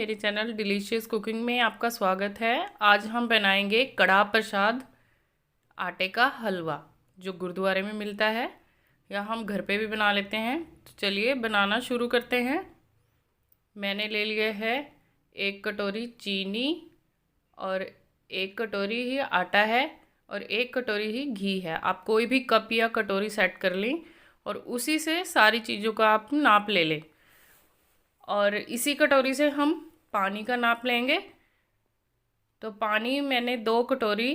मेरे channel delicious cooking में आपका स्वागत है। आज हम बनाएंगे कड़ाह प्रसाद आटे का हलवा, जो गुरुद्वारे में मिलता है या हम घर पे भी बना लेते हैं। तो चलिए बनाना शुरू करते हैं। मैंने ले लिया है 1 कटोरी चीनी और 1 कटोरी ही आटा है और 1 कटोरी ही घी है। आप कोई भी कप या कटोरी सेट कर लें और उसी से सारी चीज़ों का आप नाप ले लें। और इसी कटोरी से हम पानी का नाप लेंगे। तो पानी मैंने 2 कटोरी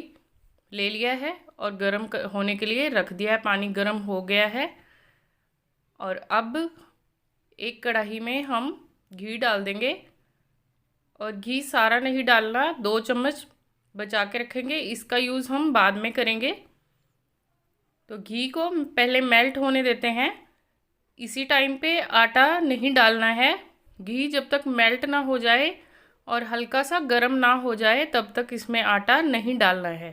ले लिया है और गर्म होने के लिए रख दिया है। पानी गर्म हो गया है और अब एक कढ़ाई में हम घी डाल देंगे। और घी सारा नहीं डालना, 2 चम्मच बचा के रखेंगे, इसका यूज़ हम बाद में करेंगे। तो घी को पहले मेल्ट होने देते हैं। इसी टाइम पे आटा नहीं डालना है। घी जब तक मेल्ट ना हो जाए और हल्का सा गर्म ना हो जाए तब तक इसमें आटा नहीं डालना है।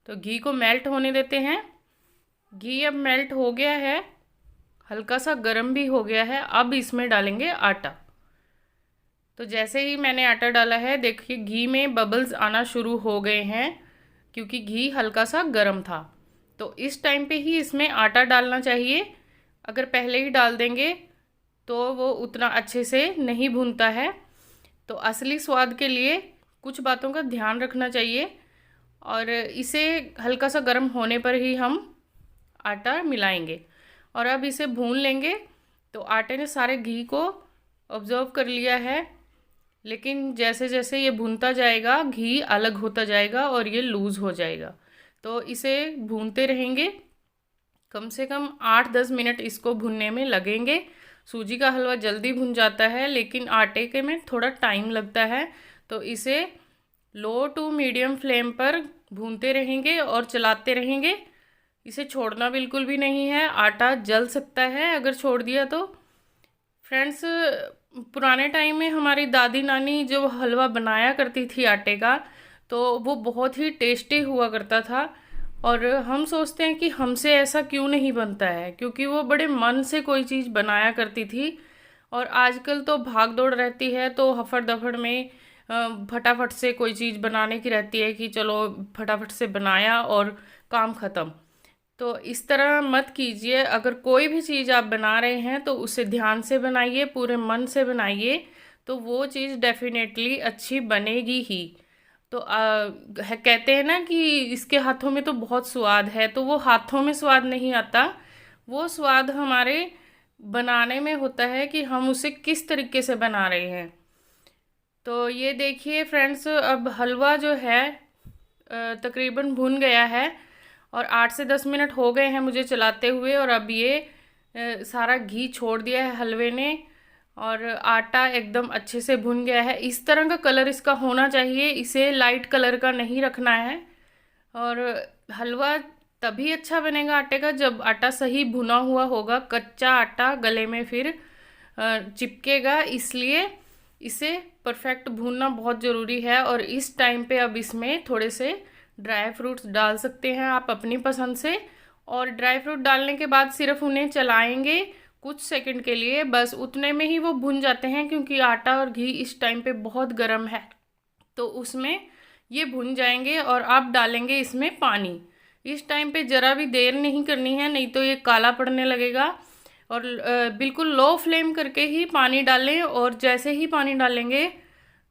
तो घी को मेल्ट होने देते हैं। घी अब मेल्ट हो गया है, हल्का सा गर्म भी हो गया है। अब इसमें डालेंगे आटा। तो जैसे ही मैंने आटा डाला है, देखिए घी में बबल्स आना शुरू हो गए हैं, क्योंकि घी हल्का सा गर्म था। तो इस टाइम पे ही इसमें आटा डालना चाहिए। अगर पहले ही डाल देंगे तो वो उतना अच्छे से नहीं भूनता है। तो असली स्वाद के लिए कुछ बातों का ध्यान रखना चाहिए और इसे हल्का सा गर्म होने पर ही हम आटा मिलाएंगे और अब इसे भून लेंगे। तो आटे ने सारे घी को ऑब्जर्व कर लिया है, लेकिन जैसे जैसे ये भूनता जाएगा घी अलग होता जाएगा और ये लूज़ हो जाएगा। तो इसे भूनते रहेंगे। कम से कम 8-10 मिनट इसको भूनने में लगेंगे। सूजी का हलवा जल्दी भुन जाता है, लेकिन आटे के में थोड़ा टाइम लगता है। तो इसे लो टू मीडियम फ्लेम पर भूनते रहेंगे और चलाते रहेंगे। इसे छोड़ना बिल्कुल भी नहीं है, आटा जल सकता है अगर छोड़ दिया तो। फ्रेंड्स, पुराने टाइम में हमारी दादी नानी जो हलवा बनाया करती थी आटे का, तो वो बहुत ही टेस्टी हुआ करता था। और हम सोचते हैं कि हमसे ऐसा क्यों नहीं बनता है, क्योंकि वो बड़े मन से कोई चीज़ बनाया करती थी। और आजकल तो भाग दौड़ रहती है, तो हफड़ दफड़ में फटाफट से कोई चीज़ बनाने की रहती है कि चलो फटाफट से बनाया और काम ख़त्म। तो इस तरह मत कीजिए। अगर कोई भी चीज़ आप बना रहे हैं तो उसे ध्यान से बनाइए, पूरे मन से बनाइए, तो वो चीज़ डेफिनेटली अच्छी बनेगी ही। तो कहते हैं ना कि इसके हाथों में तो बहुत स्वाद है, तो वो हाथों में स्वाद नहीं आता, वो स्वाद हमारे बनाने में होता है कि हम उसे किस तरीके से बना रहे हैं। तो ये देखिए फ्रेंड्स, अब हलवा जो है तकरीबन भुन गया है और 8 से 10 मिनट हो गए हैं मुझे चलाते हुए। और अब ये सारा घी छोड़ दिया है हलवे ने और आटा एकदम अच्छे से भुन गया है। इस तरह का कलर इसका होना चाहिए, इसे लाइट कलर का नहीं रखना है। और हलवा तभी अच्छा बनेगा आटे का जब आटा सही भुना हुआ होगा। कच्चा आटा गले में फिर चिपकेगा, इसलिए इसे परफेक्ट भूनना बहुत ज़रूरी है। और इस टाइम पे अब इसमें थोड़े से ड्राई फ्रूट्स डाल सकते हैं आप अपनी पसंद से। और ड्राई फ्रूट डालने के बाद सिर्फ उन्हें चलाएंगे कुछ सेकंड के लिए, बस उतने में ही वो भुन जाते हैं, क्योंकि आटा और घी इस टाइम पे बहुत गर्म है, तो उसमें ये भुन जाएंगे। और आप डालेंगे इसमें पानी। इस टाइम पे ज़रा भी देर नहीं करनी है, नहीं तो ये काला पड़ने लगेगा। और बिल्कुल लो फ्लेम करके ही पानी डालें। और जैसे ही पानी डालेंगे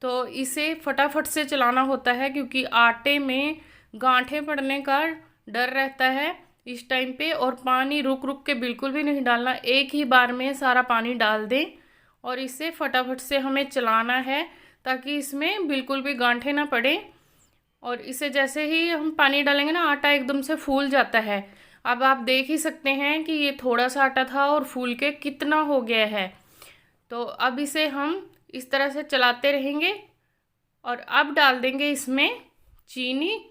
तो इसे फटाफट से चलाना होता है, क्योंकि आटे में गांठें पड़ने का डर रहता है इस टाइम पे। और पानी रुक रुक के बिल्कुल भी नहीं डालना, एक ही बार में सारा पानी डाल दें और इसे फटाफट से हमें चलाना है, ताकि इसमें बिल्कुल भी गांठें ना पड़े। और इसे जैसे ही हम पानी डालेंगे ना, आटा एकदम से फूल जाता है। अब आप देख ही सकते हैं कि ये थोड़ा सा आटा था और फूल के कितना हो गया है। तो अब इसे हम इस तरह से चलाते रहेंगे और अब डाल देंगे इसमें चीनी।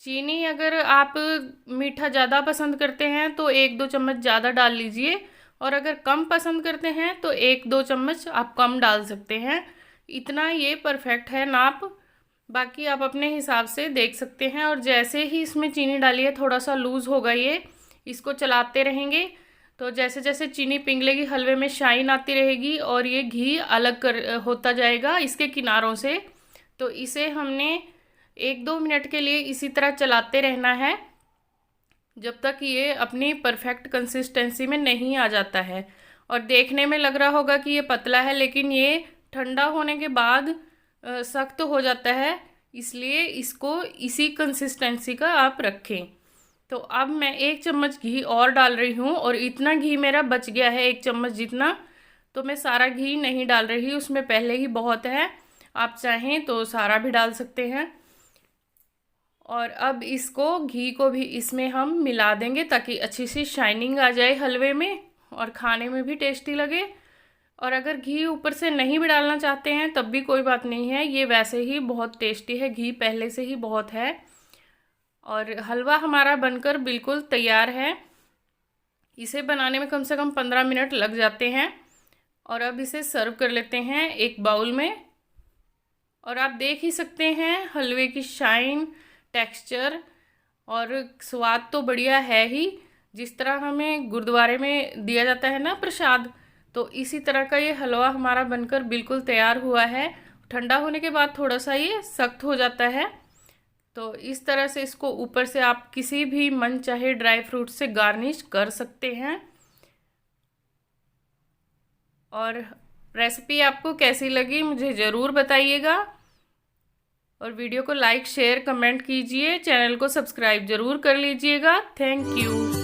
चीनी अगर आप मीठा ज़्यादा पसंद करते हैं तो 1-2 चम्मच ज़्यादा डाल लीजिए, और अगर कम पसंद करते हैं तो 1-2 चम्मच आप कम डाल सकते हैं। इतना ये परफेक्ट है नाप, बाकी आप अपने हिसाब से देख सकते हैं। और जैसे ही इसमें चीनी डालिए थोड़ा सा लूज़ होगा ये, इसको चलाते रहेंगे तो जैसे जैसे चीनी पिघलेगी हलवे में शाइन आती रहेगी और ये घी अलग होता जाएगा इसके किनारों से। तो इसे हमने 1-2 मिनट के लिए इसी तरह चलाते रहना है जब तक ये अपनी परफेक्ट कंसिस्टेंसी में नहीं आ जाता है। और देखने में लग रहा होगा कि ये पतला है, लेकिन ये ठंडा होने के बाद सख्त हो जाता है, इसलिए इसको इसी कंसिस्टेंसी का आप रखें। तो अब मैं 1 चम्मच घी और डाल रही हूँ और इतना घी मेरा बच गया है 1 चम्मच जितना। तो मैं सारा घी नहीं डाल रही, उसमें पहले ही बहुत है, आप चाहें तो सारा भी डाल सकते हैं। और अब इसको घी को भी इसमें हम मिला देंगे ताकि अच्छी सी शाइनिंग आ जाए हलवे में और खाने में भी टेस्टी लगे। और अगर घी ऊपर से नहीं भी डालना चाहते हैं तब भी कोई बात नहीं है, ये वैसे ही बहुत टेस्टी है, घी पहले से ही बहुत है। और हलवा हमारा बनकर बिल्कुल तैयार है। इसे बनाने में कम से कम 15 मिनट लग जाते हैं। और अब इसे सर्व कर लेते हैं एक बाउल में। और आप देख ही सकते हैं हलवे की शाइन, टेक्सचर और स्वाद तो बढ़िया है ही। जिस तरह हमें गुरुद्वारे में दिया जाता है ना प्रसाद, तो इसी तरह का ये हलवा हमारा बनकर बिल्कुल तैयार हुआ है। ठंडा होने के बाद थोड़ा सा ये सख्त हो जाता है। तो इस तरह से इसको ऊपर से आप किसी भी मन चाहे ड्राई फ्रूट से गार्निश कर सकते हैं। और रेसिपी आपको कैसी लगी मुझे ज़रूर बताइएगा। और वीडियो को लाइक, शेयर, कमेंट कीजिए। चैनल को सब्सक्राइब ज़रूर कर लीजिएगा। Thank you.